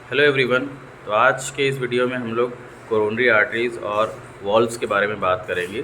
Hello everyone. तो आज के इस वीडियो में हम लोग कोरोनरी आर्टरीज़ और वॉल्व्स के बारे में बात करेंगे।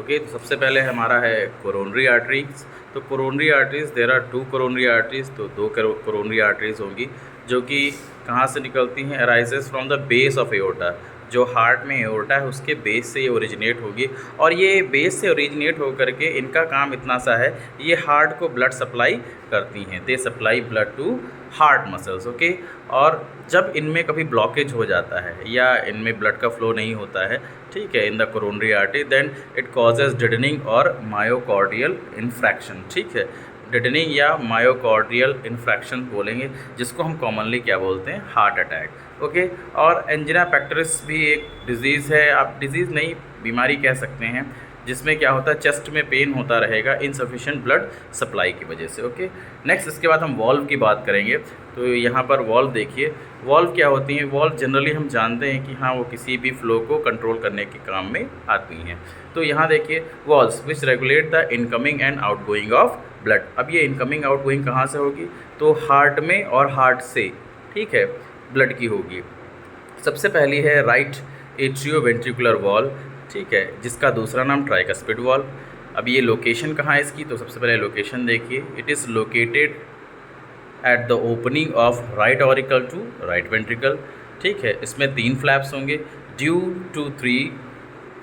ओके, तो सबसे पहले हमारा है कोरोनरी आर्टरीज़। तो coronary arteries there are two coronary arteries, तो दो कोरोनरी आर्टरीज़ होंगी जो कि कहाँ से निकलती हैं, arises from the base of aorta. जो हार्ट में एओर्टा है उसके बेस से ये ओरिजिनेट होगी, और ये बेस से ओरिजिनेट होकर के इनका काम इतना सा है, ये हार्ट को ब्लड सप्लाई करती हैं। They supply blood to heart muscles. Okay, और जब इनमें कभी ब्लॉकेज हो जाता है या इनमें ब्लड का फ्लो नहीं होता है, ठीक है, in the coronary artery, then it causes deadening और मायोकार्डियल इन्फ्रैक्शन। ठीक है, डेडनिंग या मायोकार्डियल इन्फ्रैक्शन बोलेंगे, जिसको हम कॉमनली क्या बोलते हैं, हार्ट अटैक। ओके, और एंजिना पेक्टोरिस भी एक डिज़ीज़ है, आप डिज़ीज़ नहीं बीमारी कह सकते हैं, जिसमें क्या होता है, चेस्ट में पेन होता रहेगा इनसफिशिएंट ब्लड सप्लाई की वजह से। ओके, नेक्स्ट इसके बाद हम वॉल्व की बात करेंगे। तो यहाँ पर वॉल्व देखिए, वॉल्व क्या होती हैं। वॉल्व जनरली हम जानते हैं कि हाँ, वो किसी भी फ्लो को कंट्रोल करने के काम में आती हैं। तो यहाँ देखिए, valves which regulate the incoming and outgoing of blood. अब ये इनकमिंग आउटगोइंग कहाँ से होगी, तो हार्ट में और हार्ट से, ठीक है, ब्लड की होगी। सबसे पहली है राइट एट्रियोवेंट्रिकुलर वॉल्व, ठीक है, जिसका दूसरा नाम ट्राइकस्पिड वॉल्व। अब ये लोकेशन कहाँ है इसकी, तो सबसे पहले लोकेशन देखिए, it is located at the opening of right auricle to right ventricle. ठीक है, इसमें 3 फ्लैप्स होंगे ड्यू टू 3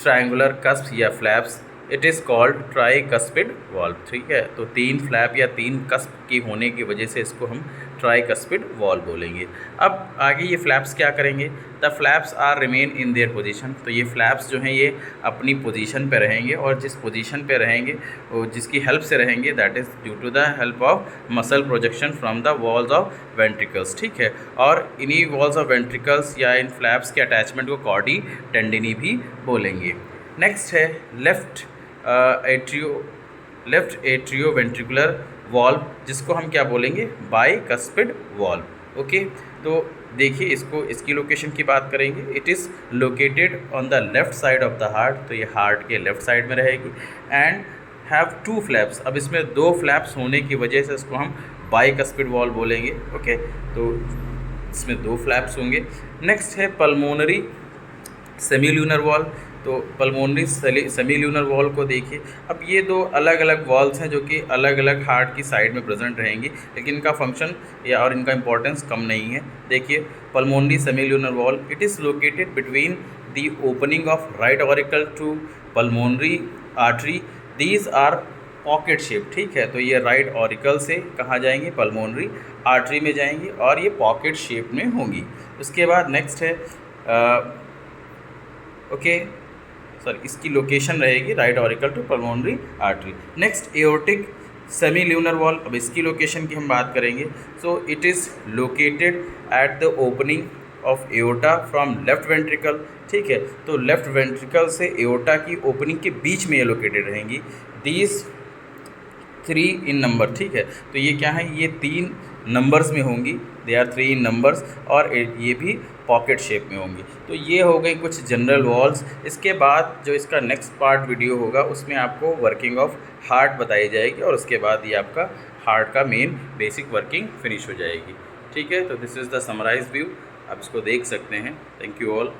ट्रायंगुलर कस्प या flaps, it is called tricuspid valve. ठीक है, तो 3 फ्लैप या 3 कस्प की होने की वजह से इसको हम ट्राइकस्पिड वॉल्व बोलेंगे। अब आगे ये फ्लैप्स क्या करेंगे, the flaps are remain in their position. तो ये फ्लैप्स जो हैं ये अपनी पोजीशन पे रहेंगे, और जिस पोजीशन पे रहेंगे वो जिसकी हेल्प से रहेंगे, that is due to the help of muscle projection from the walls of ventricles. ठीक है, और इन्हीं वॉल्स ऑफ वेंट्रिकल्स या इन फ्लैप्स के अटैचमेंट को कॉर्डी टेंडिनी भी बोलेंगे। नेक्स्ट है लेफ्ट एट्रियो वेंट्रिकुलर वॉल्व, जिसको हम क्या बोलेंगे, बाइकस्पिड वॉल्व। ओके, तो देखिए इसको, इसकी लोकेशन की बात करेंगे, it is located on the left side of the heart. तो ये हार्ट के लेफ़्ट साइड में रहेगी, एंड हैव 2 फ्लैप्स। अब इसमें 2 फ्लैप्स होने की वजह से इसको हम बाइकस्पिड वॉल्व बोलेंगे। ओके, तो इसमें 2 फ्लैप्स होंगे। नेक्स्ट है पल्मोनरी सेमील्यूनर वॉल्व। तो पल्मोनरी सेमील्यूनर वॉल्व को देखिए, अब ये 2 अलग अलग वॉल्व्स हैं जो कि अलग अलग हार्ट की साइड में प्रेजेंट रहेंगी, लेकिन इनका फंक्शन या और इनका इंपॉर्टेंस कम नहीं है। देखिए, pulmonary semilunar valve, it is located between the opening of right auricle to pulmonary artery, these are pocket shape. ठीक है, तो ये राइट ऑरिकल से कहाँ जाएंगे, पल्मोनरी आर्टरी में जाएंगी, और ये पॉकेट शेप में होंगी। उसके बाद नेक्स्ट है ओके, सॉरी, इसकी लोकेशन रहेगी right auricle to pulmonary artery. Next aortic semilunar valve, अब इसकी लोकेशन की हम बात करेंगे। So it is located at the opening of aorta from left ventricle. ठीक है, तो लेफ्ट वेंट्रिकल से एओर्टा की ओपनिंग के बीच में ये लोकेटेड रहेंगी। These 3 in number. ठीक है, तो ये क्या है, ये 3 नंबर्स में होंगी, दे आर 3 इन नंबर्स, और ये भी पॉकेट शेप में होंगी। तो ये हो गई कुछ जनरल वॉल्स। इसके बाद जो इसका नेक्स्ट पार्ट वीडियो होगा उसमें आपको वर्किंग ऑफ हार्ट बताई जाएगी, और उसके बाद ये आपका हार्ट का मेन बेसिक वर्किंग फिनिश हो जाएगी। ठीक है, तो this is the summarise view, आप इसको देख सकते हैं। Thank you all.